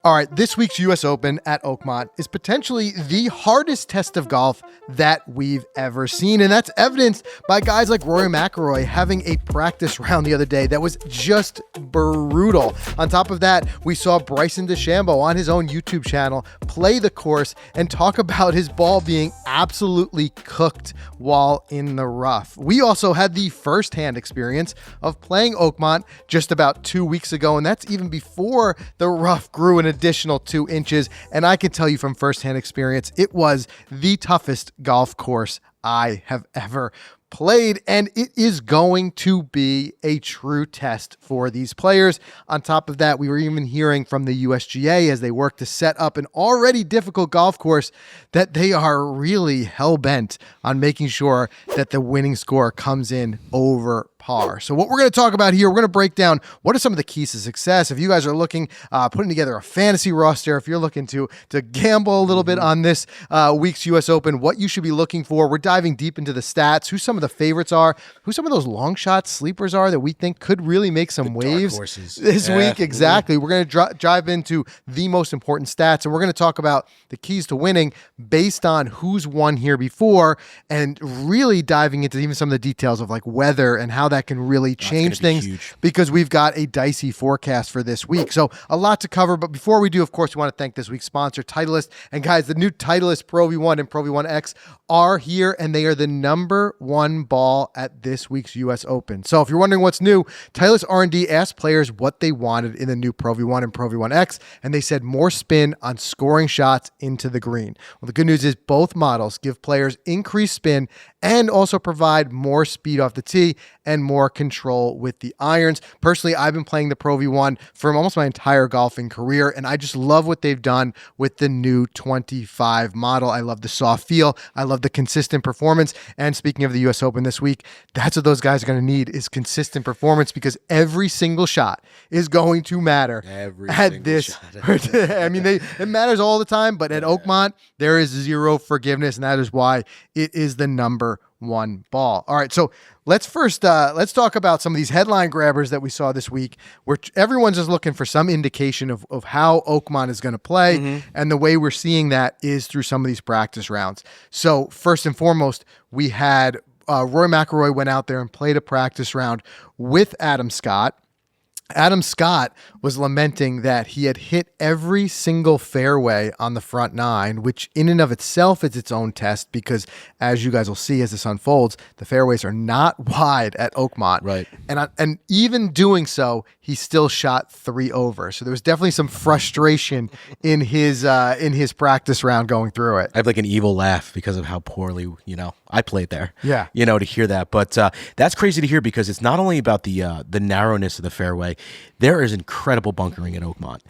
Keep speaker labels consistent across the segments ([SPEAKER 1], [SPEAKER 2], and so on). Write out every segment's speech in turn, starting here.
[SPEAKER 1] All right, this week's U.S. Open at Oakmont is potentially the hardest test of golf that we've ever seen, and that's evidenced by guys like Rory McIlroy having a practice round the other day that was just brutal. On top of that, we saw Bryson DeChambeau on his own YouTube channel play the course and talk about his ball being absolutely cooked while in the rough. We also had the firsthand experience of playing Oakmont just about 2 weeks ago, and that's even before the rough grew an additional 2 inches. And I can tell you from firsthand experience, it was the toughest golf course I have ever played, and it is going to be a true test for these players. On top of that, we were even hearing from the USGA as they work to set up an already difficult golf course that they are really hell-bent on making sure that the winning score comes in over par. So what we're going to talk about here, we're going to break down what are some of the keys to success. If you guys are looking, putting together a fantasy roster, if you're looking to gamble a little bit on this week's U.S. Open, what you should be looking for. We're diving deep into the stats, who some of the favorites are, who some of those long shot sleepers are that we think could really make some waves this week. Exactly. We're going to dive into the most important stats, and we're going to talk about the keys to winning based on who's won here before, and really diving into even some of the details of like weather and how that can really change things, because we've got a dicey forecast for this week. So a lot to cover. But before we do, of course, we want to thank this week's sponsor, Titleist. And guys, the new Titleist Pro V1 and Pro V1X are here, and they are the #1 ball at this week's U.S. Open. So if you're wondering what's new, Titleist R&D asked players what they wanted in the new Pro V1 and Pro V1X, and they said more spin on scoring shots into the green. Well, the good news is both models give players increased spin and also provide more speed off the tee and more control with the irons. Personally, I've been playing the Pro V1 for almost my entire golfing career, and I just love what they've done with the new 25 model. I love the soft feel. I love the consistent performance. And speaking of the U.S. Open this week, that's what those guys are going to need, is consistent performance, because every single shot is going to matter at this. I mean, it matters all the time, but at Oakmont, there is zero forgiveness, and that is why it is the #1 ball. All right, so let's talk about some of these headline grabbers that we saw this week, where everyone's just looking for some indication of how Oakmont is going to play, and the way we're seeing that is through some of these practice rounds. So first and foremost, we had Rory McIlroy went out there and played a practice round with Adam Scott. Adam Scott was lamenting that he had hit every single fairway on the front nine, which in and of itself is its own test, because as you guys will see as this unfolds, the fairways are not wide at Oakmont.
[SPEAKER 2] Right.
[SPEAKER 1] And even doing so, he still shot 3 over. So there was definitely some frustration in his practice round going through it.
[SPEAKER 2] I have like an evil laugh because of how poorly, I played there.
[SPEAKER 1] Yeah.
[SPEAKER 2] To hear that. But that's crazy to hear, because it's not only about the narrowness of the fairway. There is incredible bunkering at Oakmont,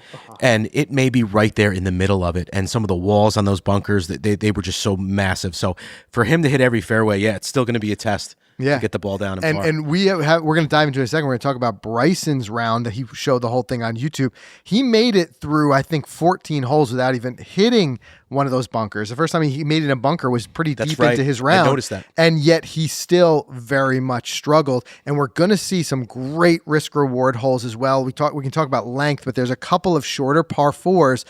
[SPEAKER 2] and it may be right there in the middle of it. And some of the walls on those bunkers, they were just so massive. So for him to hit every fairway, it's still going to be a test. To get the ball down and far.
[SPEAKER 1] And we're going to dive into it in a second. We're going to talk about Bryson's round that he showed the whole thing on YouTube. He made it through, I think, 14 holes without even hitting one of those bunkers. The first time he made it in a bunker was pretty deep into his round.
[SPEAKER 2] I noticed that.
[SPEAKER 1] And yet he still very much struggled. And we're going to see some great risk-reward holes as well. We can talk about length, but there's a couple of shorter par 4s,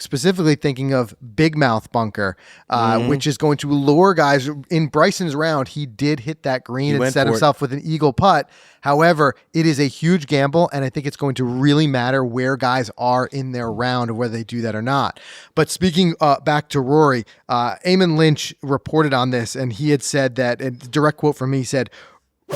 [SPEAKER 1] specifically thinking of Big Mouth bunker, which is going to lure guys. In Bryson's round, he did hit that green and set himself with an eagle putt. However, it is a huge gamble, and I think it's going to really matter where guys are in their round, or whether they do that or not. But speaking back to Rory, Eamon Lynch reported on this, and he had said that, a direct quote from me, he said,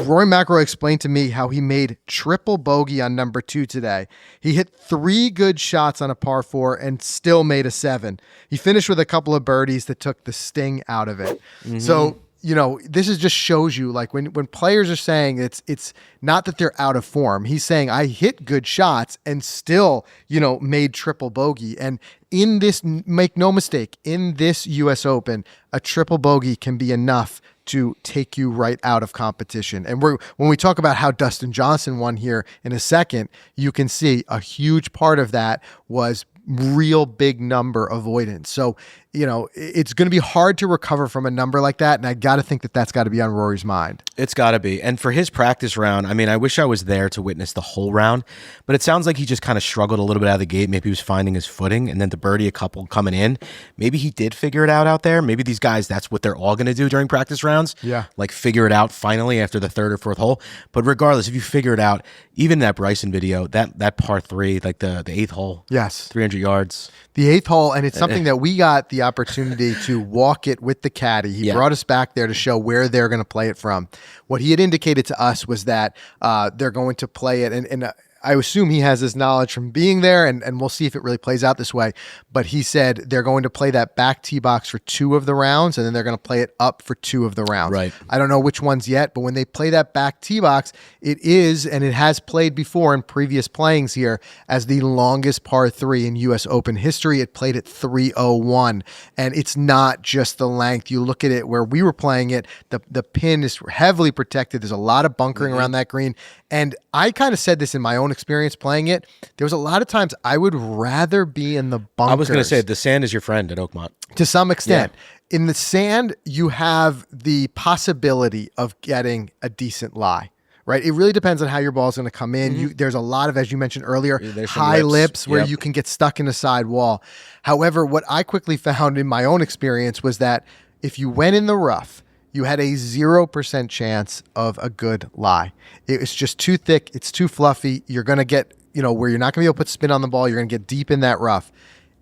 [SPEAKER 1] Rory McIlroy explained to me how he made triple bogey on number 2 today. He hit 3 good shots on a par 4 and still made a 7. He finished with a couple of birdies that took the sting out of it. So, this just shows you, like, when players are saying it's not that they're out of form. He's saying, I hit good shots and still, made triple bogey. And in this, make no mistake, in this U.S. Open, a triple bogey can be enough to take you right out of competition. And when we talk about how Dustin Johnson won here in a second, you can see a huge part of that was real big number avoidance. So, it's going to be hard to recover from a number like that. And I got to think that that's got to be on Rory's mind.
[SPEAKER 2] It's got to be. And for his practice round, I mean, I wish I was there to witness the whole round, but it sounds like he just kind of struggled a little bit out of the gate. Maybe he was finding his footing, and then to birdie a couple coming in. Maybe he did figure it out there. Maybe these guys, that's what they're all going to do during practice rounds.
[SPEAKER 1] Yeah.
[SPEAKER 2] Like figure it out finally after the third or fourth hole. But regardless, if you figure it out, even that Bryson video, that par 3, like the 8th hole.
[SPEAKER 1] Yes.
[SPEAKER 2] 300 yards.
[SPEAKER 1] The 8th hole, and it's something that we got the opportunity to walk it with the caddy. He brought us back there to show where they're going to play it from. What he had indicated to us was that they're going to play it, and I assume he has this knowledge from being there, and we'll see if it really plays out this way. But he said they're going to play that back tee box for 2 of the rounds, and then they're going to play it up for 2 of the rounds.
[SPEAKER 2] Right.
[SPEAKER 1] I don't know which ones yet, but when they play that back tee box, it is, and it has played before in previous playings here, as the longest par 3 in U.S. Open history. It played at 301, and it's not just the length. You look at it where we were playing it, the pin is heavily protected. There's a lot of bunkering around that green, and I kind of said this in my own experience playing it. There was a lot of times I would rather be in the bunkers.
[SPEAKER 2] I was going to say, the sand is your friend at Oakmont.
[SPEAKER 1] To some extent. Yeah. In the sand, you have the possibility of getting a decent lie, right? It really depends on how your ball is going to come in. There's a lot of, as you mentioned earlier, high lips where you can get stuck in a side wall. However, what I quickly found in my own experience was that if you went in the rough, you had a 0% chance of a good lie. It's just too thick. It's too fluffy. You're going to get, where you're not going to be able to put spin on the ball. You're going to get deep in that rough.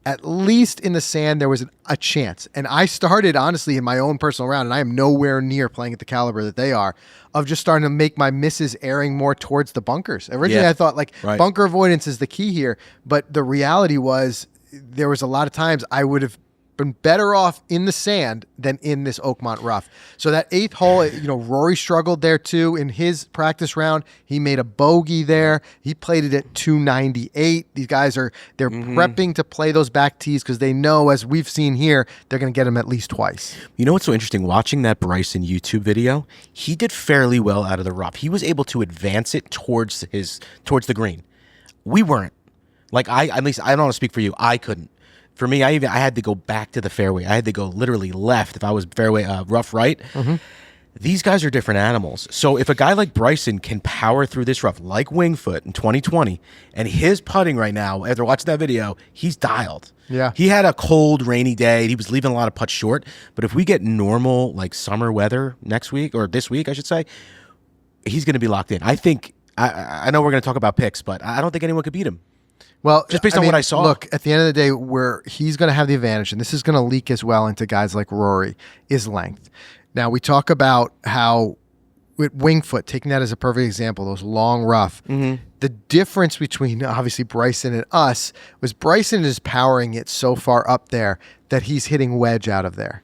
[SPEAKER 1] At least in the sand, there was a chance. And I started, honestly, in my own personal round, and I am nowhere near playing at the caliber that they are, of just starting to make my misses airing more towards the bunkers. Originally, I thought, bunker avoidance is the key here. But the reality was there was a lot of times I would have been better off in the sand than in this Oakmont rough. So that 8th hole, Rory struggled there too in his practice round. He made a bogey there. He played it at 298. These guys they're prepping to play those back tees because they know, as we've seen here, they're going to get them at least twice.
[SPEAKER 2] You know what's so interesting? Watching that Bryson YouTube video, he did fairly well out of the rough. He was able to advance it towards the green. We weren't. At least I don't want to speak for you. I couldn't. For me, I had to go back to the fairway. I had to go literally left if I was fairway rough right. These guys are different animals. So if a guy like Bryson can power through this rough, like Wingfoot in 2020, and his putting right now, after watching that video, he's dialed.
[SPEAKER 1] Yeah.
[SPEAKER 2] He had a cold, rainy day. He was leaving a lot of putts short. But if we get normal, summer weather next week, or this week, I should say, he's going to be locked in. I think, I know we're going to talk about picks, but I don't think anyone could beat him.
[SPEAKER 1] Well,
[SPEAKER 2] just based on what I saw.
[SPEAKER 1] Look, at the end of the day, where he's going to have the advantage, and this is going to leak as well into guys like Rory, is length. Now, we talk about how with Wingfoot, taking that as a perfect example, those long rough, the difference between obviously Bryson and us was Bryson is powering it so far up there that he's hitting wedge out of there.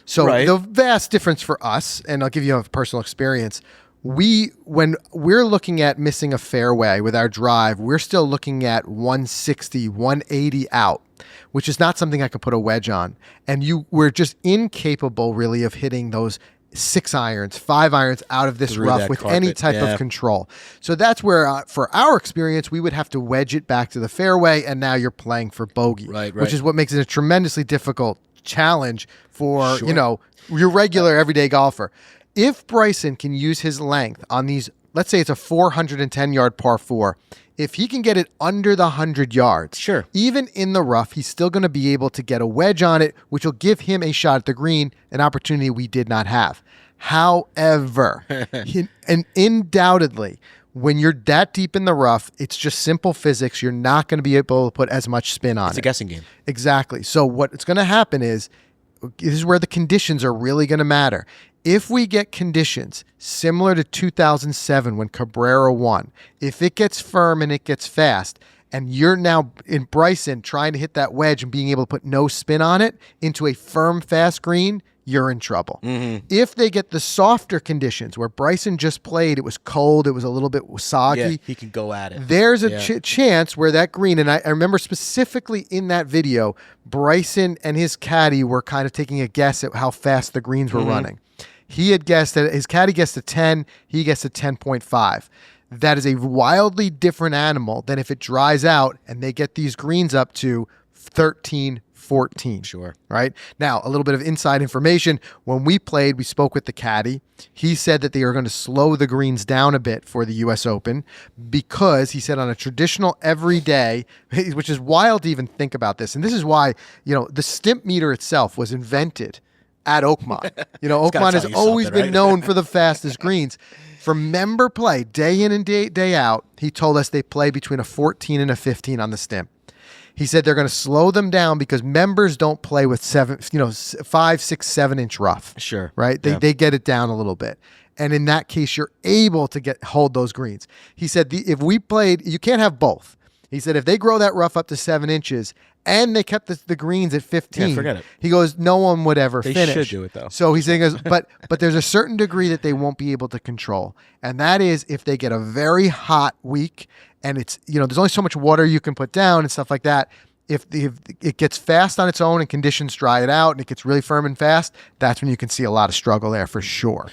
[SPEAKER 1] So the vast difference for us, and I'll give you a personal experience, when we're looking at missing a fairway with our drive, we're still looking at 160, 180 out, which is not something I could put a wedge on. And we're just incapable really of hitting those 6 irons, 5 irons out of this rough with any type of control. So that's where, for our experience, we would have to wedge it back to the fairway, and now you're playing for bogey, which is what makes it a tremendously difficult challenge for, your regular everyday golfer. If Bryson can use his length on these, let's say it's a 410-yard par 4, if he can get it under the 100 yards, even in the rough, he's still going to be able to get a wedge on it, which will give him a shot at the green, an opportunity we did not have. However, and undoubtedly, when you're that deep in the rough, it's just simple physics. You're not going to be able to put as much spin on it.
[SPEAKER 2] It's a guessing game.
[SPEAKER 1] Exactly. So what's going to happen is, this is where the conditions are really going to matter. If we get conditions similar to 2007 when Cabrera won, if it gets firm and it gets fast, and you're now in Bryson trying to hit that wedge and being able to put no spin on it into a firm, fast green, you're in trouble. If they get the softer conditions where Bryson just played, it was cold, it was a little bit soggy.
[SPEAKER 2] He can go at it.
[SPEAKER 1] There's a chance where that green, and I remember specifically in that video, Bryson and his caddy were kind of taking a guess at how fast the greens were running. He had guessed that his caddy guessed a 10, he guessed a 10.5. that is a wildly different animal than if it dries out and they get these greens up to 13, 14.
[SPEAKER 2] Sure.
[SPEAKER 1] Right? Now, a little bit of inside information. When we played, we spoke with the caddy. He said that they are going to slow the greens down a bit for the U.S. Open because he said on a traditional everyday, which is wild to even think about this. And this is why, the stimp meter itself was invented at Oakmont. Oakmont has always been known for the fastest greens. For member play, day in and day out, he told us they play between a 14 and a 15 on the stimp. He said they're going to slow them down because members don't play with 5, 6, 7 inch rough.
[SPEAKER 2] Sure.
[SPEAKER 1] Right? They get it down a little bit. And in that case, you're able to hold those greens. He said if we played, you can't have both. He said if they grow that rough up to 7 inches and they kept the greens at 15,
[SPEAKER 2] forget it.
[SPEAKER 1] He goes, no one would ever finish.
[SPEAKER 2] They should do it though.
[SPEAKER 1] So he's saying, but there's a certain degree that they won't be able to control, and that is if they get a very hot week and it's there's only so much water you can put down and stuff like that. If it gets fast on its own and conditions dry it out and it gets really firm and fast, that's when you can see a lot of struggle there for sure.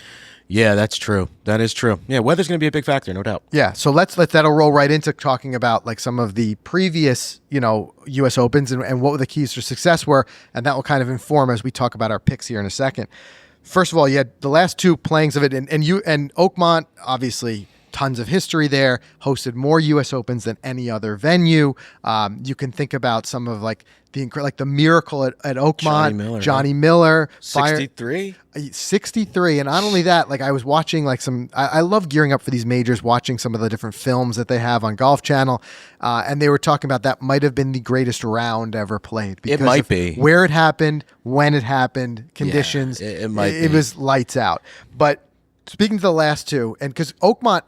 [SPEAKER 2] Yeah, that's true. That is true. Yeah, weather's going to be a big factor, no doubt.
[SPEAKER 1] Yeah, so let's let that'll roll right into talking about like some of the previous, U.S. Opens and what the keys to success were, and that will kind of inform as we talk about our picks here in a second. First of all, you had the last two playings of it, and Oakmont, obviously, tons of history there, hosted more U.S. Opens than any other venue. You can think about some of like the miracle at Oakmont. Johnny Miller.
[SPEAKER 2] 63?
[SPEAKER 1] 63. And not only that, like I was watching like I love gearing up for these majors, watching some of the different films that they have on Golf Channel. And they were talking about that might have been the greatest round ever played.
[SPEAKER 2] It might be.
[SPEAKER 1] Where it happened, when it happened, conditions.
[SPEAKER 2] Yeah, it might be.
[SPEAKER 1] It was lights out. But speaking to the last two, and because Oakmont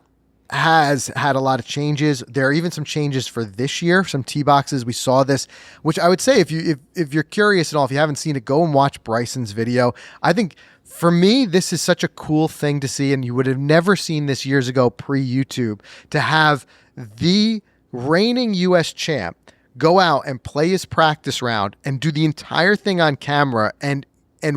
[SPEAKER 1] has had a lot of changes. There are even some changes for this year, some tee boxes. We saw this, which I would say if you're curious at all, if you haven't seen it, go and watch Bryson's video. I think for me, this is such a cool thing to see, and you would have never seen this years ago pre-YouTube, to have the reigning U.S. champ go out and play his practice round and do the entire thing on camera and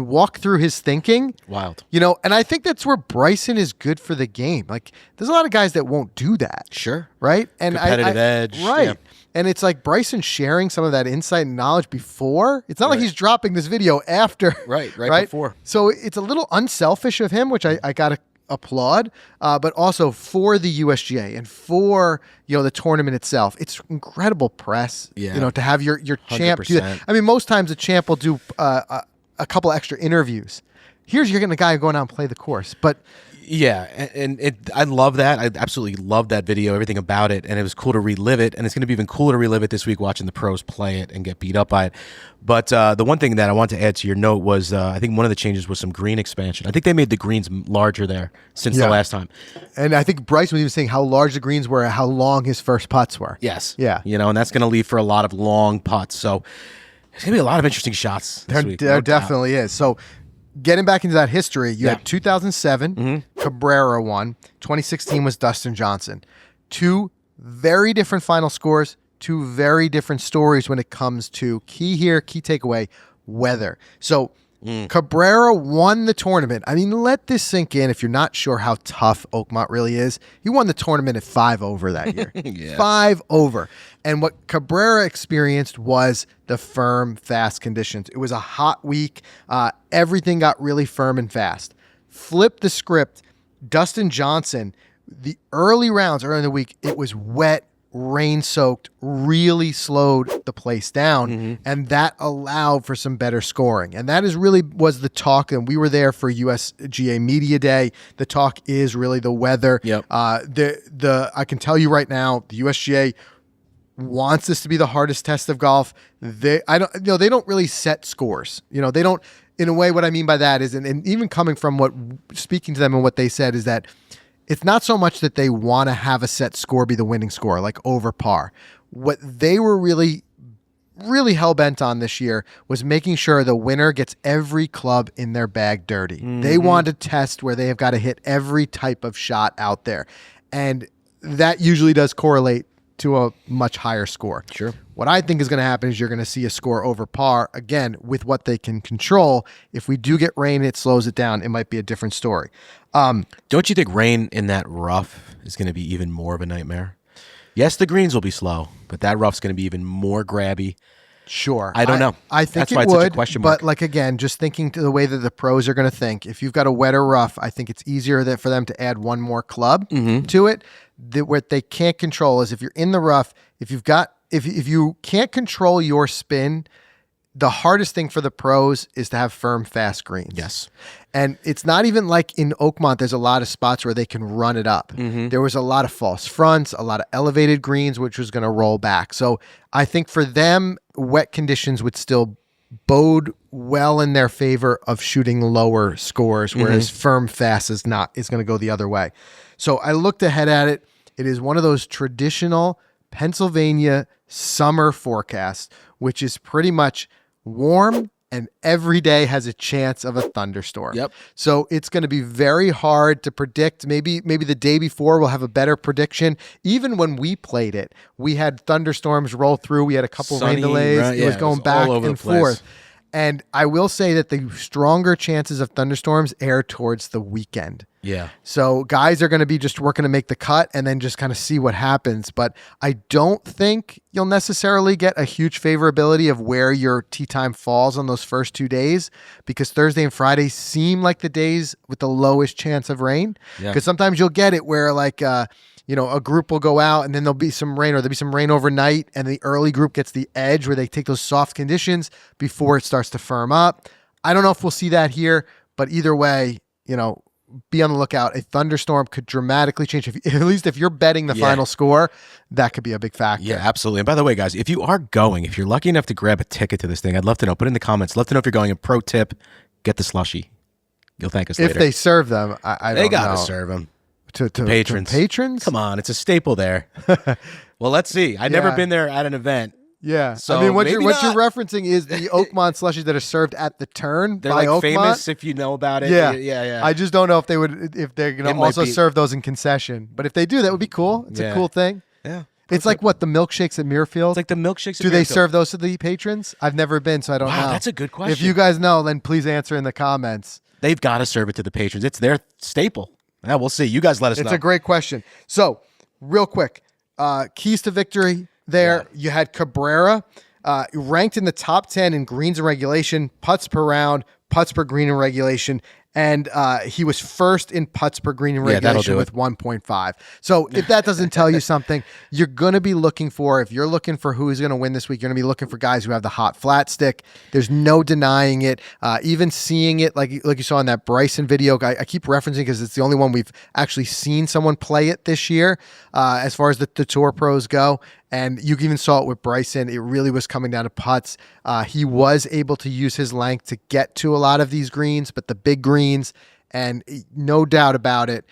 [SPEAKER 1] walk through his thinking.
[SPEAKER 2] Wild.
[SPEAKER 1] And I think that's where Bryson is good for the game. Like, there's a lot of guys that won't do that.
[SPEAKER 2] Sure.
[SPEAKER 1] Right? And
[SPEAKER 2] competitive edge.
[SPEAKER 1] Right.
[SPEAKER 2] Yeah.
[SPEAKER 1] And it's like Bryson sharing some of that insight and knowledge before. It's not like he's dropping this video after.
[SPEAKER 2] Right before.
[SPEAKER 1] So it's a little unselfish of him, which I got to applaud, but also for the USGA and for the tournament itself. It's incredible press, to have your champ do that. I mean, most times a champ will do a couple extra interviews. Here's you're getting a guy going out and play the course. But
[SPEAKER 2] yeah, and I love that. I absolutely love that video, everything about it, and it was cool to relive it, and it's going to be even cooler to relive it this week watching the pros play it and get beat up by it. But the one thing that I want to add to your note was I think one of the changes was some green expansion. I think they made the greens larger there since the last time.
[SPEAKER 1] And I think Bryce was even saying how large the greens were and how long his first putts were.
[SPEAKER 2] Yes.
[SPEAKER 1] Yeah.
[SPEAKER 2] And that's going to leave for a lot of long putts. So there's going to be a lot of interesting shots this week.
[SPEAKER 1] There definitely is. So getting back into that history, you had 2007, Cabrera won. 2016 was Dustin Johnson. Two very different final scores, two very different stories when it comes to key takeaway, weather. So Cabrera won the tournament. I mean, let this sink in if you're not sure how tough Oakmont really is. He won the tournament at 5 over that year. 5 over. And what Cabrera experienced was the firm, fast conditions. It was a hot week. Everything got really firm and fast. Flip the script. Dustin Johnson, the early in the week, it was wet, rain-soaked, really slowed the place down, and that allowed for some better scoring. And that was the talk, and we were there for USGA Media Day. The talk is really the weather.
[SPEAKER 2] Yep.
[SPEAKER 1] I can tell you right now, the USGA wants this to be the hardest test of golf. They don't really set scores. They don't. In a way, what I mean by that is, and even coming from speaking to them and what they said is that it's not so much that they want to have a set score be the winning score, like over par. What they were really, really hell-bent on this year was making sure the winner gets every club in their bag dirty. They want to test where they have got to hit every type of shot out there. And that usually does correlate to a much higher score.
[SPEAKER 2] Sure.
[SPEAKER 1] What I think is going to happen is you're going to see a score over par, again, with what they can control. If we do get rain, it slows it down. It might be a different story.
[SPEAKER 2] Don't you think rain in that rough is going to be even more of a nightmare? Yes, the greens will be slow, but that rough's going to be even more grabby.
[SPEAKER 1] Sure.
[SPEAKER 2] I don't know.
[SPEAKER 1] I think
[SPEAKER 2] That's why
[SPEAKER 1] it
[SPEAKER 2] it's such a
[SPEAKER 1] would,
[SPEAKER 2] question mark.
[SPEAKER 1] but like again, just thinking to the way that the pros are going to think, if you've got a wetter rough, I think it's easier for them to add one more club to it. What they can't control is if you're in the rough, if you can't control your spin, the hardest thing for the pros is to have firm, fast greens.
[SPEAKER 2] Yes.
[SPEAKER 1] And it's not even like in Oakmont, there's a lot of spots where they can run it up. There was a lot of false fronts, a lot of elevated greens, which was going to roll back. So I think for them, wet conditions would still bode well in their favor of shooting lower scores, whereas firm, fast is going to go the other way. So I looked ahead at it. It is one of those traditional Pennsylvania summer forecasts, which is pretty much warm and every day has a chance of a thunderstorm.
[SPEAKER 2] Yep.
[SPEAKER 1] So it's going to be very hard to predict. Maybe the day before we'll have a better prediction. Even when we played it, we had thunderstorms roll through. We had a couple rain delays.
[SPEAKER 2] Right?
[SPEAKER 1] It was going back
[SPEAKER 2] all over
[SPEAKER 1] and
[SPEAKER 2] the place.
[SPEAKER 1] forth. And I will say that the stronger chances of thunderstorms air towards the weekend.
[SPEAKER 2] Yeah.
[SPEAKER 1] So guys are going to be just working to make the cut and then just kind of see what happens. But I don't think you'll necessarily get a huge favorability of where your tee time falls on those first 2 days, because Thursday and Friday seem like the days with the lowest chance of rain.
[SPEAKER 2] Yeah.
[SPEAKER 1] Because sometimes you'll get it where like, a group will go out and then there'll be some rain, or there'll be some rain overnight, and the early group gets the edge where they take those soft conditions before it starts to firm up. I don't know if we'll see that here, but either way, be on the lookout. A thunderstorm could dramatically change. At least if you're betting the final score, that could be a big factor.
[SPEAKER 2] Yeah, absolutely. And by the way, guys, if you're lucky enough to grab a ticket to this thing, I'd love to know. Put in the comments. Love to know if you're going. A pro tip: get the slushie. You'll thank us later.
[SPEAKER 1] If they serve them, I don't know.
[SPEAKER 2] They gotta serve them.
[SPEAKER 1] To
[SPEAKER 2] patrons.
[SPEAKER 1] Patrons?
[SPEAKER 2] Come on, it's a staple there. Well, let's see. I've never been there at an event.
[SPEAKER 1] Yeah.
[SPEAKER 2] So
[SPEAKER 1] I mean, what
[SPEAKER 2] maybe
[SPEAKER 1] you're
[SPEAKER 2] not.
[SPEAKER 1] referencing is the Oakmont slushies that are served at the turn
[SPEAKER 2] They're
[SPEAKER 1] by
[SPEAKER 2] like
[SPEAKER 1] Oakmont.
[SPEAKER 2] famous if you know about it.
[SPEAKER 1] Yeah.
[SPEAKER 2] Yeah.
[SPEAKER 1] I just don't know if they're going to
[SPEAKER 2] might
[SPEAKER 1] also
[SPEAKER 2] be-
[SPEAKER 1] serve those in concession. But if they do, that would be cool. It's a cool thing.
[SPEAKER 2] Yeah.
[SPEAKER 1] It's like what, the milkshakes at Muirfield?
[SPEAKER 2] It's like the milkshakes.
[SPEAKER 1] Do they serve those to the patrons? I've never been, so I don't know.
[SPEAKER 2] Wow, that's a good question.
[SPEAKER 1] If you guys know, then please answer in the comments.
[SPEAKER 2] They've got to serve it to the patrons. It's their staple. Yeah, we'll see. You guys let us know.
[SPEAKER 1] It's a great question. So, real quick, keys to victory there.
[SPEAKER 2] Yeah.
[SPEAKER 1] You had Cabrera, ranked in the top 10 in greens and regulation, putts per round, putts per green and regulation, and he was first in putts per green and regulation with 1.5. So if that doesn't tell you something, you're going to be looking for, if you're looking for who's going to win this week, you're going to be looking for guys who have the hot flat stick. There's no denying it. Even seeing it, like you saw in that Bryson video, I keep referencing because it's the only one we've actually seen someone play it this year as far as the tour pros go. And you even saw it with Bryson. It really was coming down to putts. He was able to use his length to get to a lot of these greens, but the big greens, and no doubt about it,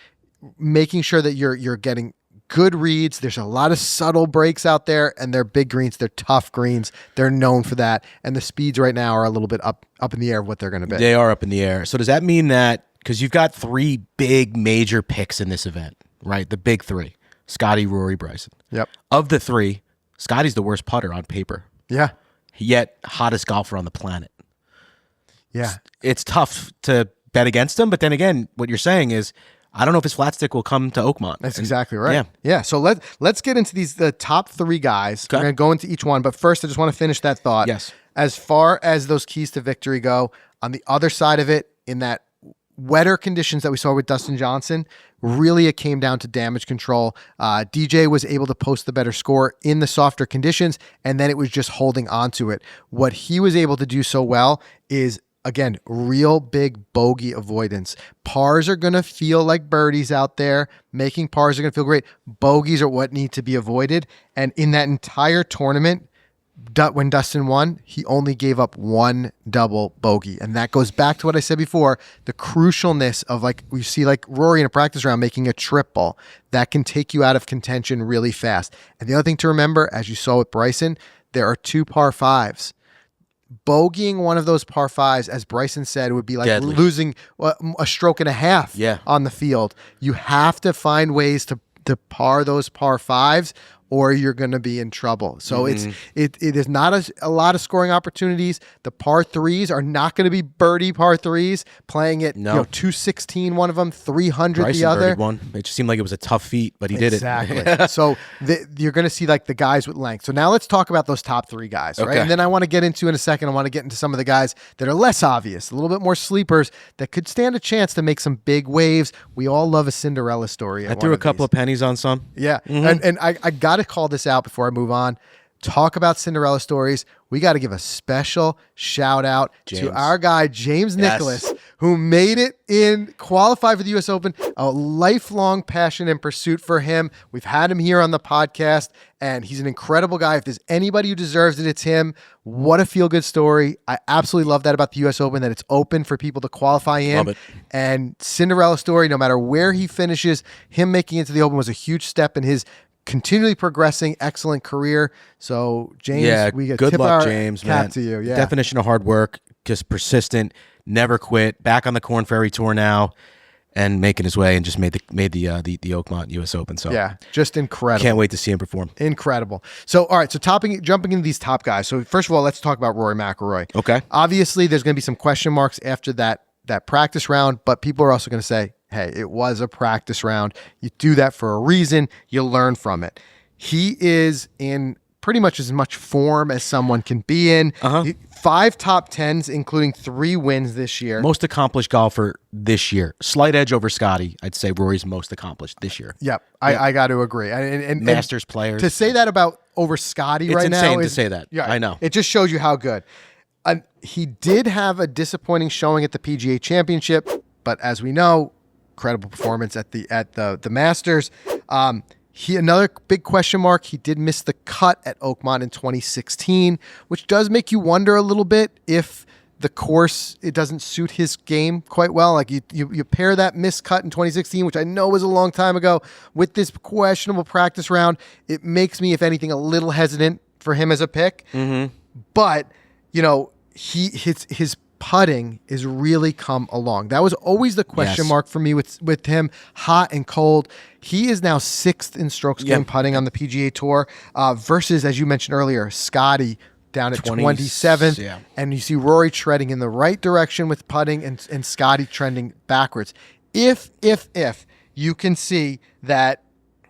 [SPEAKER 1] making sure that you're getting good reads. There's a lot of subtle breaks out there, and they're big greens. They're tough greens. They're known for that. And the speeds right now are a little bit up in the air of what they're going to be.
[SPEAKER 2] They are up in the air. So does that mean that, because you've got three big major picks in this event, right? The big three. Scotty, Rory, Bryson.
[SPEAKER 1] Yep.
[SPEAKER 2] Of the three, Scotty's the worst putter on paper.
[SPEAKER 1] Yeah.
[SPEAKER 2] Yet hottest golfer on the planet.
[SPEAKER 1] Yeah.
[SPEAKER 2] It's tough to bet against him, but then again, what you're saying is, I don't know if his flat stick will come to Oakmont.
[SPEAKER 1] That's exactly right. Yeah. So let's get into the top three guys.
[SPEAKER 2] Okay.
[SPEAKER 1] We're going to go into each one, but first I just want to finish that thought.
[SPEAKER 2] Yes.
[SPEAKER 1] As far as those keys to victory go, on the other side of it, in that wetter conditions that we saw with Dustin Johnson, really it came down to damage control. DJ was able to post the better score in the softer conditions, and then it was just holding on to it. What he was able to do so well is, again, real big bogey avoidance. Pars are going to feel like birdies out there. Making pars are going to feel great. Bogeys are what need to be avoided. And in that entire tournament, when Dustin won, he only gave up one double bogey. And that goes back to what I said before, the crucialness of, like, we see like Rory in a practice round making a triple. That can take you out of contention really fast. And the other thing to remember, as you saw with Bryson, there are two par fives. Bogeying one of those par fives, as Bryson said, would be like
[SPEAKER 2] Deadly.
[SPEAKER 1] losing a stroke and a half on the field. You have to find ways to par those par fives, or you're going to be in trouble. So
[SPEAKER 2] Mm-hmm.
[SPEAKER 1] it is not a lot of scoring opportunities. The par threes are not going to be birdie par threes, playing it,
[SPEAKER 2] No.
[SPEAKER 1] 216 one of them, 300
[SPEAKER 2] Bryson
[SPEAKER 1] the other.
[SPEAKER 2] birdied one. It just seemed like it was a tough feat, but he did it.
[SPEAKER 1] Exactly. So you're going to see like the guys with length. So now let's talk about those top three guys, right?
[SPEAKER 2] Okay.
[SPEAKER 1] And then I want to get into in a second, I want to get into some of the guys that are less obvious, a little bit more sleepers that could stand a chance to make some big waves. We all love a Cinderella story.
[SPEAKER 2] I threw a couple of pennies on some.
[SPEAKER 1] Yeah. And I got to call this out before I move on. Talk about Cinderella stories. We got to give a special shout out to our guy, James Nicholas, who made it in, qualified for the U.S. Open, a lifelong passion and pursuit for him. We've had him here on the podcast, and he's an incredible guy. If there's anybody who deserves it, it's him. What a feel-good story. I absolutely love that about the U.S. Open, that it's open for people to qualify in.
[SPEAKER 2] Love it.
[SPEAKER 1] And Cinderella story, no matter where he finishes, him making it to the Open was a huge step in his continually progressing, excellent career. So, James, we get
[SPEAKER 2] good
[SPEAKER 1] tip
[SPEAKER 2] luck,
[SPEAKER 1] our
[SPEAKER 2] James.
[SPEAKER 1] cap
[SPEAKER 2] Man,
[SPEAKER 1] to you. Yeah.
[SPEAKER 2] Definition of hard work, just persistent, never quit. Back on the Corn Ferry Tour now, and making his way, and just made the Oakmont U.S. Open. So
[SPEAKER 1] Yeah, just incredible.
[SPEAKER 2] can't wait to see him perform.
[SPEAKER 1] Incredible. So, all right. So, jumping into these top guys. So, first of all, let's talk about Rory McIlroy.
[SPEAKER 2] Okay.
[SPEAKER 1] Obviously, there's going to be some question marks after that practice round, but people are also going to say, hey, it was a practice round. You do that for a reason. You learn from it. He is in pretty much as much form as someone can be in. 5 top 10s, including 3 wins this year.
[SPEAKER 2] Most accomplished golfer this year. Slight edge over Scotty. I'd say Rory's most accomplished this year.
[SPEAKER 1] Yep, I got to agree. And
[SPEAKER 2] Masters players.
[SPEAKER 1] To say that about over Scotty right now,
[SPEAKER 2] It's insane to say that.
[SPEAKER 1] Yeah,
[SPEAKER 2] I know.
[SPEAKER 1] It just shows you how good. He did have a disappointing showing at the PGA Championship, but as we know, incredible performance at the Masters. Another big question mark. He did miss the cut at Oakmont in 2016, which does make you wonder a little bit if the course, it doesn't suit his game quite well. Like you pair that missed cut in 2016, which I know was a long time ago, with this questionable practice round. It makes me, if anything, a little hesitant for him as a pick. Mm-hmm. But his putting is really come along. That was always the question mark for me with him, hot and cold. He is now 6th in strokes gained putting on the PGA Tour versus, as you mentioned earlier, Scotty down at 27th.
[SPEAKER 2] Yeah.
[SPEAKER 1] And you see Rory treading in the right direction with putting and Scotty trending backwards. If you can see that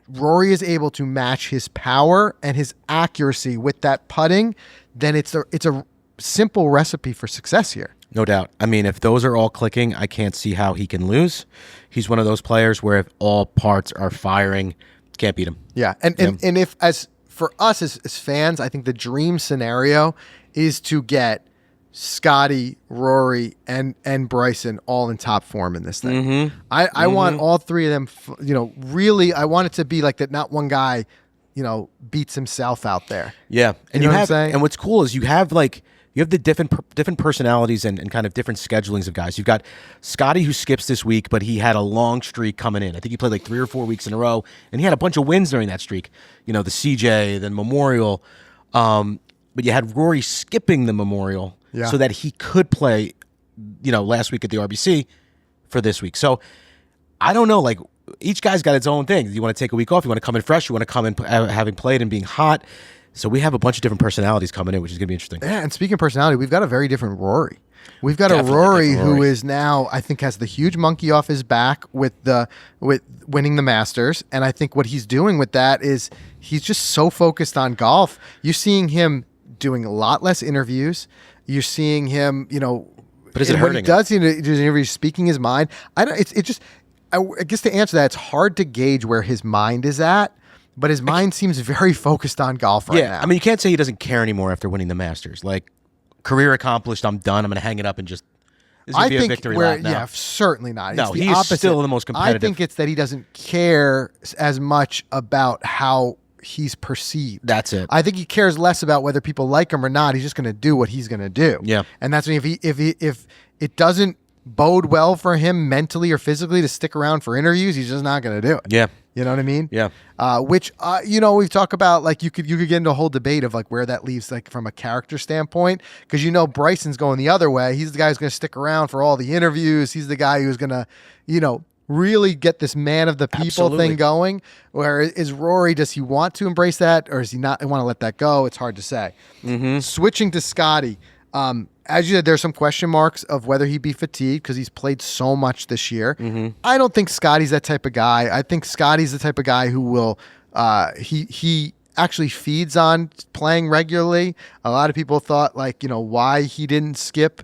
[SPEAKER 1] Rory is able to match his power and his accuracy with that putting, then it's a simple recipe for success here.
[SPEAKER 2] No doubt. I mean, if those are all clicking, I can't see how he can lose. He's one of those players where if all parts are firing, can't beat him.
[SPEAKER 1] Yeah. And if, as for us as fans, I think the dream scenario is to get Scotty, Rory, and Bryson all in top form in this thing.
[SPEAKER 2] Mm-hmm.
[SPEAKER 1] I want all 3 of them, really, I want it to be like that not one guy, beats himself out there.
[SPEAKER 2] Yeah. And
[SPEAKER 1] You know what I'm saying?
[SPEAKER 2] And what's cool is you have the different personalities and kind of different schedulings of guys. You've got Scotty, who skips this week, but he had a long streak coming in. I think he played like 3 or 4 weeks in a row, and he had a bunch of wins during that streak. The CJ, then Memorial. But you had Rory skipping the Memorial so that he could play, last week at the RBC for this week. So I don't know, like each guy's got its own thing. You want to take a week off, you want to come in fresh, you want to come in having played and being hot. So we have a bunch of different personalities coming in, which is going to be interesting.
[SPEAKER 1] Yeah, and speaking of personality, we've got a very different Rory. We've got
[SPEAKER 2] Definitely
[SPEAKER 1] a Rory
[SPEAKER 2] different Rory.
[SPEAKER 1] who is now, I think, has the huge monkey off his back with winning the Masters, and I think what he's doing with that is he's just so focused on golf. You're seeing him doing a lot less interviews. You're seeing him,
[SPEAKER 2] But is it
[SPEAKER 1] and
[SPEAKER 2] hurting
[SPEAKER 1] when he does his interviews, speaking his mind. I guess to answer that, it's hard to gauge where his mind is at. But his mind seems very focused on golf right now.
[SPEAKER 2] I mean, you can't say he doesn't care anymore after winning the Masters. Like, career accomplished, I'm done. I'm going to hang it up and just. This is going to be a victory lap now.
[SPEAKER 1] Yeah, certainly not.
[SPEAKER 2] No,
[SPEAKER 1] It's the
[SPEAKER 2] he is
[SPEAKER 1] opposite.
[SPEAKER 2] still the most competitive.
[SPEAKER 1] I think it's that he doesn't care as much about how he's perceived.
[SPEAKER 2] That's it.
[SPEAKER 1] I think he cares less about whether people like him or not. He's just going to do what he's going to do.
[SPEAKER 2] Yeah.
[SPEAKER 1] And that's when if it doesn't bode well for him mentally or physically to stick around for interviews, he's just not going to do it.
[SPEAKER 2] Yeah.
[SPEAKER 1] You know what I mean?
[SPEAKER 2] Yeah.
[SPEAKER 1] Which we've talked about, like you could get into a whole debate of like where that leaves, like from a character standpoint, because Bryson's going the other way. He's the guy who's going to stick around for all the interviews. He's the guy who's going to really get this man of the people
[SPEAKER 2] Absolutely.
[SPEAKER 1] thing going. Where is Rory? Does he want to embrace that, or does he not want to let that go? It's hard to say. Switching to Scotty, as you said, there's some question marks of whether he'd be fatigued because he's played so much this year. I don't think Scotty's that type of guy. I think Scotty's the type of guy who will he actually feeds on playing regularly. A lot of people thought why he didn't skip,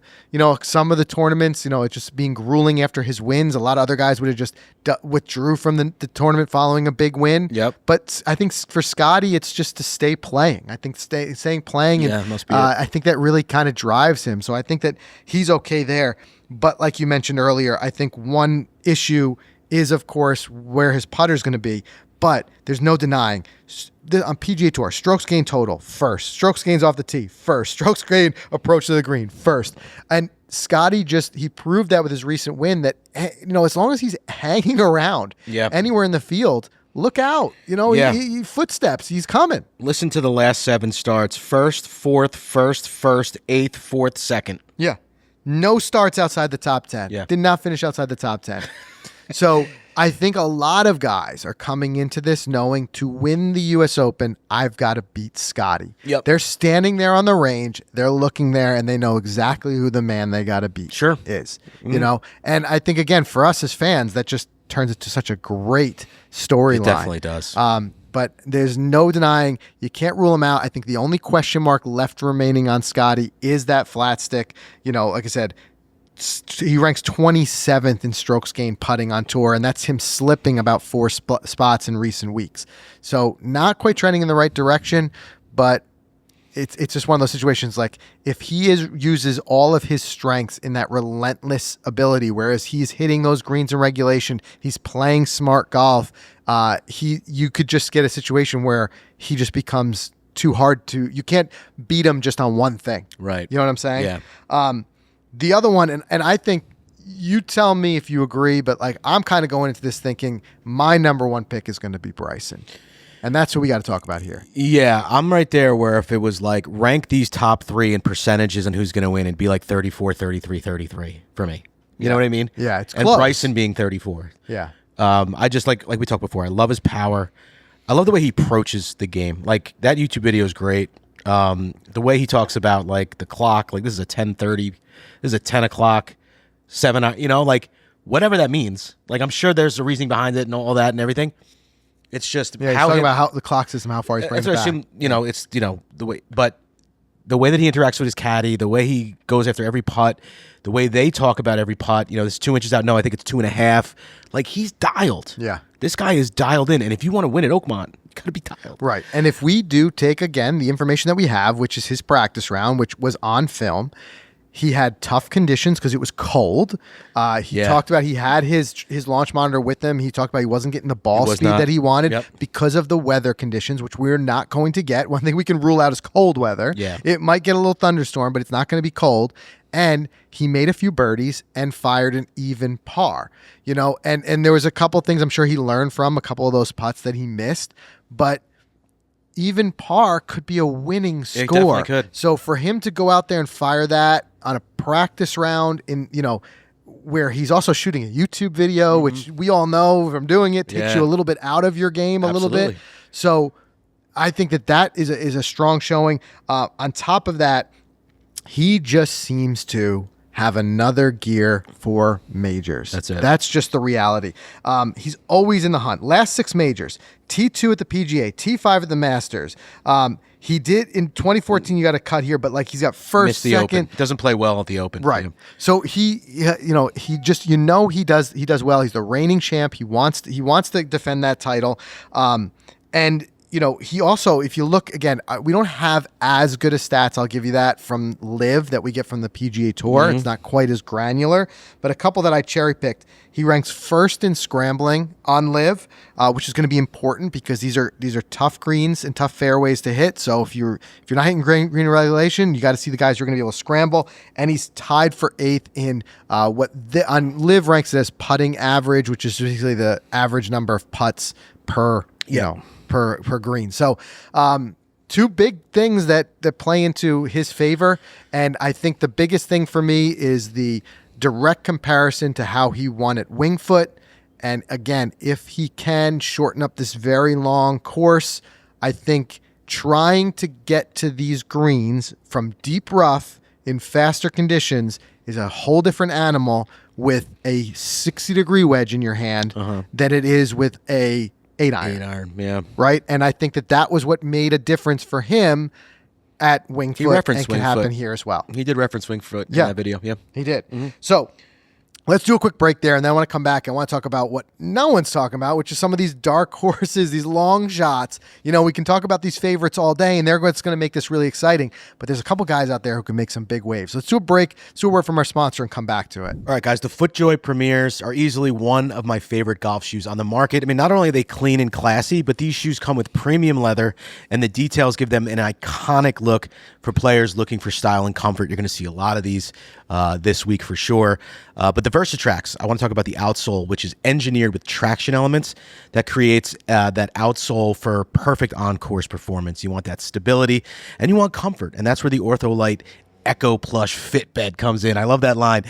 [SPEAKER 1] some of the tournaments, it just being grueling after his wins. A lot of other guys would have just withdrew from the tournament following a big win.
[SPEAKER 2] Yep.
[SPEAKER 1] But I think for Scotty, it's just to stay playing. I think staying playing. And,
[SPEAKER 2] must be it.
[SPEAKER 1] I think that really kind of drives him. So I think that he's okay there. But like you mentioned earlier, I think one issue is, of course, where his putter's going to be. But there's no denying on PGA Tour, strokes gained total first, strokes gains off the tee first, strokes gained approach to the green first. And Scotty he proved that with his recent win that, as long as he's hanging around anywhere in the field, look out. He footsteps, he's coming.
[SPEAKER 2] Listen to the last 7 starts: first, fourth, first, eighth, fourth, second.
[SPEAKER 1] Yeah. No starts outside the top 10.
[SPEAKER 2] Yeah.
[SPEAKER 1] Did not finish outside the top 10. So I think a lot of guys are coming into this knowing to win the U.S. Open, I've got to beat Scotty.
[SPEAKER 2] Yep.
[SPEAKER 1] They're standing there on the range. They're looking there, and they know exactly who the man they got to beat is. And I think, again, for us as fans, that just turns into such a great storyline.
[SPEAKER 2] It definitely does.
[SPEAKER 1] But there's no denying you can't rule him out. I think the only question mark left remaining on Scotty is that flat stick. Like I said, he ranks 27th in strokes gained putting on tour, and that's him slipping about 4 spots in recent weeks. So not quite trending in the right direction, but it's just one of those situations like if he uses all of his strengths in that relentless ability, whereas he's hitting those greens in regulation, he's playing smart golf, you could just get a situation where he just becomes too hard to, you can't beat him just on one thing.
[SPEAKER 2] Right.
[SPEAKER 1] You know what I'm saying?
[SPEAKER 2] Yeah.
[SPEAKER 1] The other one, and I think you tell me if you agree, but I'm kind of going into this thinking my number 1 pick is going to be Bryson. And that's what we got to talk about here.
[SPEAKER 2] Yeah, I'm right there where if it was rank these top 3 in percentages and who's going to win, it'd be 34, 33, 33 for me. You know what I mean?
[SPEAKER 1] Yeah, it's
[SPEAKER 2] and
[SPEAKER 1] close.
[SPEAKER 2] Bryson being 34.
[SPEAKER 1] Yeah.
[SPEAKER 2] I just like we talked before, I love his power. I love the way he approaches the game. That YouTube video is great. The way he talks about the clock, this is a 10:30, this is a 10 o'clock, 7, whatever that means. I'm sure there's a reasoning behind it and all that and everything. It's just
[SPEAKER 1] he's talking about how the clock system, how far he's bringing it back.
[SPEAKER 2] Assume, it's the way, but the way that he interacts with his caddy, the way he goes after every putt, the way they talk about every putt. This 2 inches out. No, I think it's 2.5. He's dialed.
[SPEAKER 1] Yeah,
[SPEAKER 2] this guy is dialed in, and if you want to win at Oakmont, you got to be dialed.
[SPEAKER 1] Right, and if we do take again the information that we have, which is his practice round, which was on film. He had tough conditions because it was cold. He talked about he had his launch monitor with him. He talked about he wasn't getting the ball speed that he wanted because of the weather conditions, which we're not going to get. One thing we can rule out is cold weather.
[SPEAKER 2] Yeah.
[SPEAKER 1] It might get a little thunderstorm, but it's not going to be cold. And he made a few birdies and fired an even par. And there was a couple things I'm sure he learned from a couple of those putts that he missed, but even par could be a winning score.
[SPEAKER 2] It definitely could.
[SPEAKER 1] So for him to go out there and fire that on a practice round where he's also shooting a YouTube video, which we all know from doing it takes you a little bit out of your game a little bit. So I think that is a strong showing. On top of that, he just seems to have another gear for majors.
[SPEAKER 2] That's it.
[SPEAKER 1] That's just the reality. He's always in the hunt. Last 6 majors, T2 at the PGA, T5 at the Masters. He did in 2014. You got a cut here, but he's got first,
[SPEAKER 2] Missed the
[SPEAKER 1] second.
[SPEAKER 2] Open. Doesn't play well at the Open.
[SPEAKER 1] Right. So he just he does well. He's the reigning champ. He wants to defend that title. And he also, if you look again, we don't have as good a stats, I'll give you that, from LIV that we get from the PGA Tour. It's not quite as granular, but a couple that I cherry picked. He ranks first in scrambling on LIV, which is going to be important because these are tough greens and tough fairways to hit. So if you're not hitting green regulation, you got to see the guys who are going to be able to scramble. And he's tied for 8th in on LIV ranks it as putting average, which is basically the average number of putts per per green. So 2 big things that play into his favor. And I think the biggest thing for me is the direct comparison to how he won at Wingfoot And again, if he can shorten up this very long course, I think trying to get to these greens from deep rough in faster conditions is a whole different animal with a 60-degree wedge in your hand than it is with a 8-iron.
[SPEAKER 2] 8-iron, yeah.
[SPEAKER 1] Right? And I think that was what made a difference for him at Winged Foot, and can happen here as well.
[SPEAKER 2] He did reference Winged Foot in that video. Yeah,
[SPEAKER 1] he did. So let's do a quick break there, and then I want to come back. I want to talk about what no one's talking about, which is some of these dark horses, these long shots. You know, we can talk about these favorites all day, and they're what's going to make this really exciting. But there's a couple guys out there who can make some big waves. Let's do a break, let's do a word from our sponsor, and come back to it.
[SPEAKER 2] All right, guys, the FootJoy Premiers are easily one of my favorite golf shoes on the market. I mean, not only are they clean and classy, but these shoes come with premium leather, and the details give them an iconic look for players looking for style and comfort. You're going to see a lot of these this week for sure. But the Versatrax, I want to talk about the outsole, which is engineered with traction elements that creates that outsole for perfect on-course performance. You want that stability and you want comfort, and that's where the Ortholite Echo Plush Fit Bed comes in. I love that line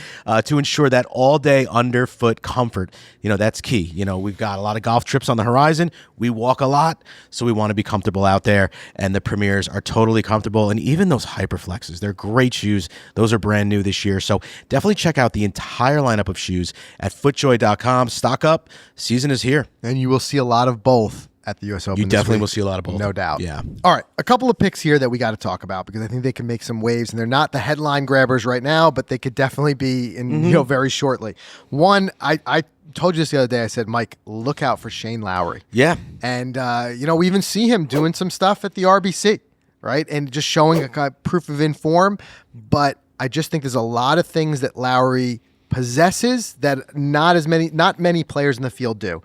[SPEAKER 2] to ensure that all-day underfoot comfort. You know, that's key. You know, we've got a lot of golf trips on the horizon. We walk a lot, so we want to be comfortable out there, and the Premiers are totally comfortable. And even those Hyperflexes, they're great shoes. Those are brand new this year, so definitely check out the entire lineup of shoes at footjoy.com. Stock up. Season is here.
[SPEAKER 1] And you will see a lot of both at the U.S. Open.
[SPEAKER 2] You definitely will see a lot of both.
[SPEAKER 1] No doubt.
[SPEAKER 2] Yeah.
[SPEAKER 1] All right. A couple of picks here that we got to talk about because I think they can make some waves, and they're not the headline grabbers right now, but they could definitely be in very shortly. One, I told you this the other day. I said, Mike, look out for Shane Lowry.
[SPEAKER 2] Yeah.
[SPEAKER 1] And, we even see him doing some stuff at the RBC, right? And just showing a kind of proof of inform. But I just think there's a lot of things that Lowry possesses that not many players in the field do.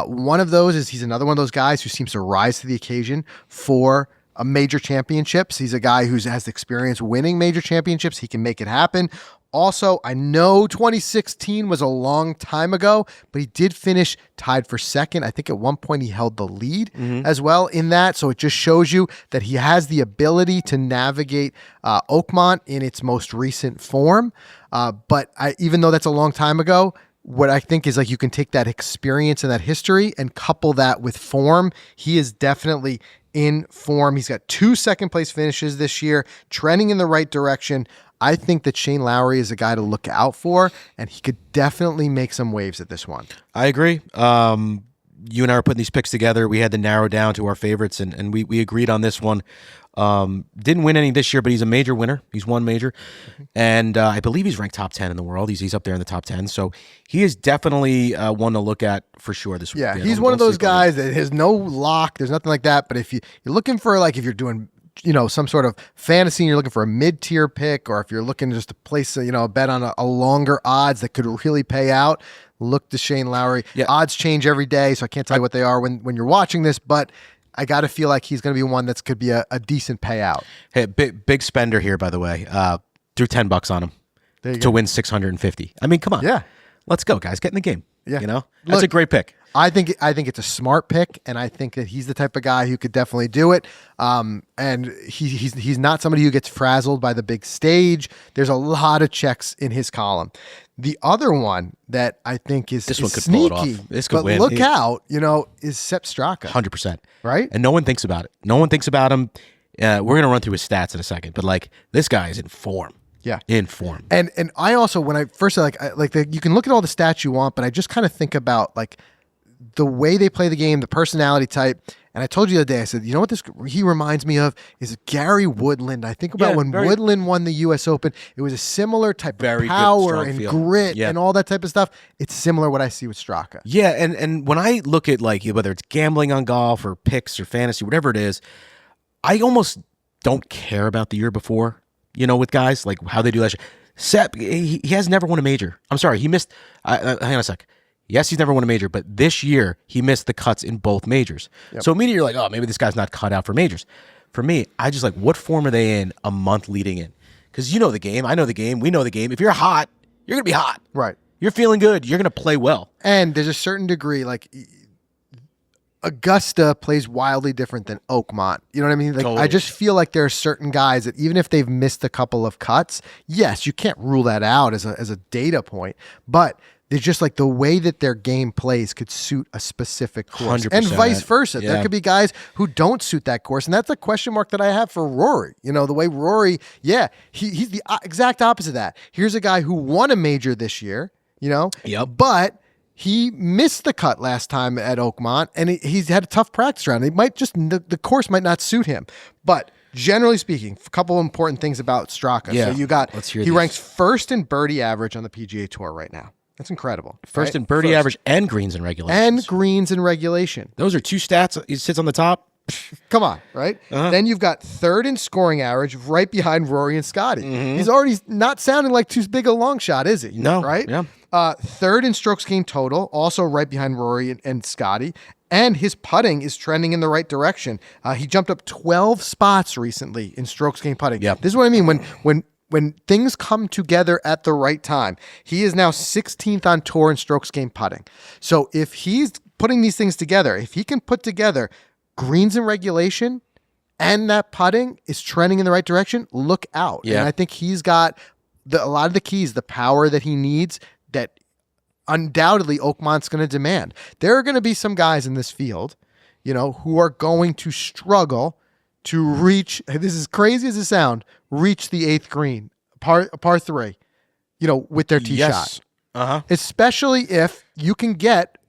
[SPEAKER 1] One of those is he's another one of those guys who seems to rise to the occasion for a major championships. He's a guy who has experience winning major championships. He can make it happen. Also, I know 2016 was a long time ago, but he did finish tied for second. I think at one point he held the lead as well in that. So it just shows you that he has the ability to navigate Oakmont in its most recent form. But even though that's a long time ago, what I think is like you can take that experience and that history and couple that with form. He is definitely in form. He's got 2 second-place finishes this year, trending in the right direction. I think that Shane Lowry is a guy to look out for, and he could definitely make some waves at this one.
[SPEAKER 2] I agree. You and I were putting these picks together. We had to narrow down to our favorites, and we agreed on this one. Didn't win any this year, but he's a major winner. He's won major. And I believe he's ranked top 10 in the world. He's up there in the top 10. So he is definitely one to look at for sure this week.
[SPEAKER 1] Yeah, he's one of those guys that has no lock. There's nothing like that. But if you're looking for, like, if you're doing some sort of fantasy and you're looking for a mid-tier pick, or if you're looking just to place a bet on a longer odds that could really pay out, look to Shane Lowry. Yeah. Odds change every day, so I can't tell you what they are when you're watching this, but I got to feel like he's going to be one that could be a decent payout.
[SPEAKER 2] Hey, big spender here, by the way. Threw $10 on him to win 650. I mean, come on.
[SPEAKER 1] Yeah.
[SPEAKER 2] Let's go, guys. Get in the game.
[SPEAKER 1] Yeah.
[SPEAKER 2] That's a great pick.
[SPEAKER 1] I think it's a smart pick, and I think that he's the type of guy who could definitely do it. And he's not somebody who gets frazzled by the big stage. There's a lot of checks in his column. The other one that I think is
[SPEAKER 2] this one could
[SPEAKER 1] sneaky,
[SPEAKER 2] pull it off. This could
[SPEAKER 1] but
[SPEAKER 2] win.
[SPEAKER 1] Look out, is Sepp Straka.
[SPEAKER 2] 100%.
[SPEAKER 1] Right?
[SPEAKER 2] And no one thinks about it. No one thinks about him. We're going to run through his stats in a second, but this guy is in form.
[SPEAKER 1] Yeah,
[SPEAKER 2] in form.
[SPEAKER 1] And I also, when I first said you can look at all the stats you want, but I just kind of think about the way they play the game, the personality type. And I told you the other day, I said, you know what he reminds me of is Gary Woodland. I think about when Woodland won the U.S. Open, it was a similar type of power and grit and all that type of stuff. It's similar what I see with Straka.
[SPEAKER 2] Yeah, and when I look at whether it's gambling on golf or picks or fantasy, whatever it is, I almost don't care about the year before, with guys, like how they do last year. Sepp, he has never won a major. I'm sorry, he missed, hang on a sec. Yes, he's never won a major, but this year he missed the cuts in both majors. Yep. So immediately you're like, oh, maybe this guy's not cut out for majors. For me, I just what form are they in a month leading in? Because you know the game, I know the game, we know the game. If you're hot, you're going to be hot.
[SPEAKER 1] Right.
[SPEAKER 2] You're feeling good, you're going to play well.
[SPEAKER 1] And there's a certain degree, Augusta plays wildly different than Oakmont. You know what I mean?
[SPEAKER 2] Totally.
[SPEAKER 1] I just feel like there are certain guys that even if they've missed a couple of cuts, yes, you can't rule that out as a data point, but They're just like the way that their game plays could suit a specific course,
[SPEAKER 2] 100%.
[SPEAKER 1] and vice versa.
[SPEAKER 2] Yeah.
[SPEAKER 1] There could be guys who don't suit that course, and that's a question mark that I have for Rory. The way Rory, he's the exact opposite of that. Here's a guy who won a major this year,
[SPEAKER 2] Yep.
[SPEAKER 1] but he missed the cut last time at Oakmont, and he's had a tough practice round. The course might not suit him, but generally speaking, a couple of important things about Straka.
[SPEAKER 2] Yeah.
[SPEAKER 1] So
[SPEAKER 2] Let's hear
[SPEAKER 1] he
[SPEAKER 2] these.
[SPEAKER 1] ranks first in birdie average on the PGA Tour right now. That's incredible.
[SPEAKER 2] First
[SPEAKER 1] right?
[SPEAKER 2] in birdie average and greens and regulations.
[SPEAKER 1] And greens in regulation.
[SPEAKER 2] Those are two stats. He sits on the top.
[SPEAKER 1] Come on, right? Then you've got third in scoring average right behind Rory and Scotty. He's already not sounding like too big a long shot, is he?
[SPEAKER 2] No.
[SPEAKER 1] Right?
[SPEAKER 2] Yeah.
[SPEAKER 1] Third in strokes gained total, also right behind Rory and Scotty. And his putting is trending in the right direction. He jumped up 12 spots recently in strokes gained putting.
[SPEAKER 2] Yep.
[SPEAKER 1] This is what I mean when things come together at the right time. He is now 16th on tour in strokes gained putting. So if he's putting these things together, if he can put together greens in regulation and that putting is trending in the right direction, look out.
[SPEAKER 2] Yeah.
[SPEAKER 1] And I think he's got a lot of the keys, the power that he needs that undoubtedly Oakmont's going to demand. There are going to be some guys in this field, who are going to struggle to reach, this is crazy as it sounds, reach the 8th green, par 3, with their tee shot. Especially if you can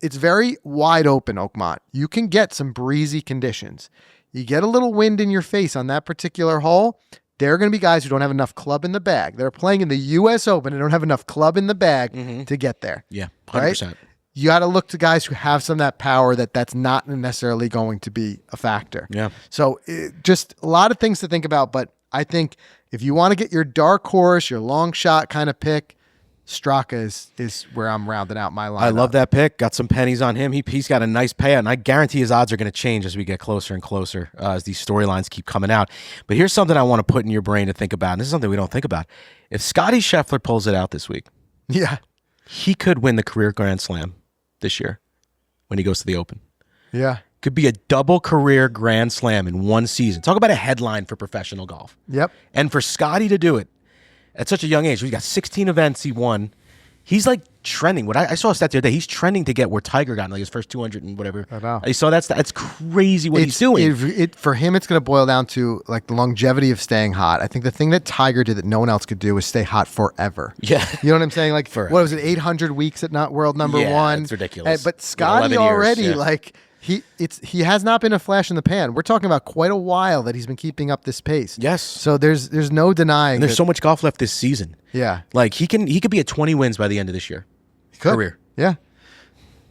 [SPEAKER 1] it's very wide open, Oakmont. You can get some breezy conditions. You get a little wind in your face on that particular hole, there are going to be guys who don't have enough club in the bag. They're playing in the U.S. Open and don't have enough club in the bag to get there.
[SPEAKER 2] Yeah, 100%.
[SPEAKER 1] Right? You got to look to guys who have some of that power that's not necessarily going to be a factor.
[SPEAKER 2] Yeah.
[SPEAKER 1] So just a lot of things to think about, but I think if you want to get your dark horse, your long shot kind of pick, Straka is where I'm rounding out my line.
[SPEAKER 2] I love that pick. Got some pennies on him. He's got a nice payout, and I guarantee his odds are going to change as we get closer and closer as these storylines keep coming out. But here's something I want to put in your brain to think about, and this is something we don't think about. If Scotty Scheffler pulls it out this week, he could win the career Grand Slam this year when he goes to the Open.
[SPEAKER 1] Yeah.
[SPEAKER 2] Could be a double career Grand Slam in one season. Talk about a headline for professional golf.
[SPEAKER 1] Yep.
[SPEAKER 2] And for Scotty to do it at such a young age, he's got 16 events he won. He's like trending. I saw a stat the other day. He's trending to get where Tiger got in like his first 200 and whatever.
[SPEAKER 1] I know.
[SPEAKER 2] I saw that stat. That's crazy what he's doing.
[SPEAKER 1] For him, it's going to boil down to like the longevity of staying hot. I think the thing that Tiger did that no one else could do is stay hot forever.
[SPEAKER 2] Yeah.
[SPEAKER 1] You know what I'm saying? Like,
[SPEAKER 2] Forever.
[SPEAKER 1] what was it, 800 weeks at not world number one?
[SPEAKER 2] It's ridiculous.
[SPEAKER 1] But Scotty
[SPEAKER 2] 11 years,
[SPEAKER 1] already,
[SPEAKER 2] yeah.
[SPEAKER 1] like, he has not been a flash in the pan. We're talking about quite a while that he's been keeping up this pace.
[SPEAKER 2] Yes.
[SPEAKER 1] So there's no denying.
[SPEAKER 2] And there's so much golf left this season.
[SPEAKER 1] Yeah.
[SPEAKER 2] Like he could be at 20 wins by the end of this year.
[SPEAKER 1] Could.
[SPEAKER 2] Career.
[SPEAKER 1] Yeah.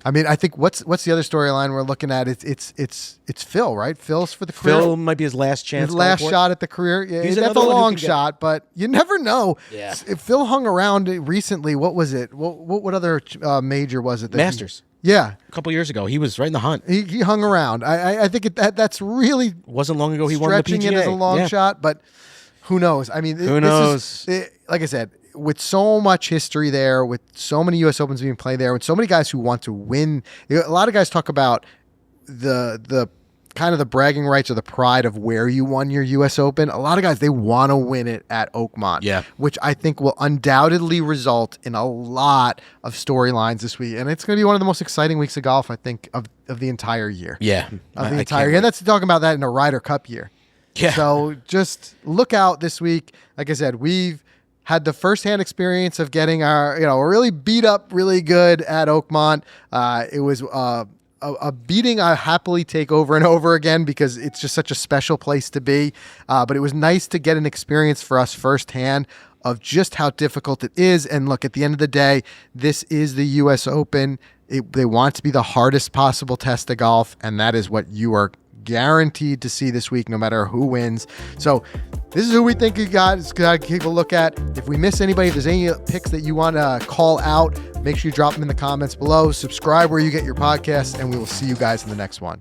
[SPEAKER 1] I mean, I think what's the other storyline we're looking at? It's Phil, right? Phil's for the career.
[SPEAKER 2] Phil might be his last chance.
[SPEAKER 1] His last shot at the career. Yeah,
[SPEAKER 2] He's
[SPEAKER 1] that's a
[SPEAKER 2] another one who
[SPEAKER 1] long
[SPEAKER 2] can get-
[SPEAKER 1] shot, but you never know.
[SPEAKER 2] Yeah.
[SPEAKER 1] If Phil hung around recently, what was it? What other major was it?
[SPEAKER 2] Masters.
[SPEAKER 1] Yeah.
[SPEAKER 2] A couple years ago, he was right in the hunt.
[SPEAKER 1] He hung around. I think that's really
[SPEAKER 2] It wasn't long ago he won the
[SPEAKER 1] stretching
[SPEAKER 2] PGA.
[SPEAKER 1] it as a long
[SPEAKER 2] Yeah.
[SPEAKER 1] shot, but who knows? I mean,
[SPEAKER 2] Who knows?
[SPEAKER 1] Like I said, with so much history there, with so many U.S. Opens being played there, with so many guys who want to win, a lot of guys talk about the kind of the bragging rights or the pride of where you won your U.S. Open. A lot of guys, they want to win it at Oakmont,
[SPEAKER 2] Yeah.
[SPEAKER 1] which I think will undoubtedly result in a lot of storylines this week. And it's going to be one of the most exciting weeks of golf, I think, of the entire year.
[SPEAKER 2] Yeah.
[SPEAKER 1] Of the entire year. And that's talking about that in a Ryder Cup year.
[SPEAKER 2] Yeah.
[SPEAKER 1] So just look out this week. Like I said, we've had the firsthand experience of getting our, really beat up really good at Oakmont. It was a beating I happily take over and over again because it's just such a special place to be. But it was nice to get an experience for us firsthand of just how difficult it is. And look, at the end of the day, this is the U.S. Open. They want it to be the hardest possible test of golf, and that is what you are guaranteed to see this week, no matter who wins. So this is who we think you guys got to keep a look at. If we miss anybody, if there's any picks that you want to call out, make sure you drop them in the comments below. Subscribe where you get your podcasts, and we will see you guys in the next one.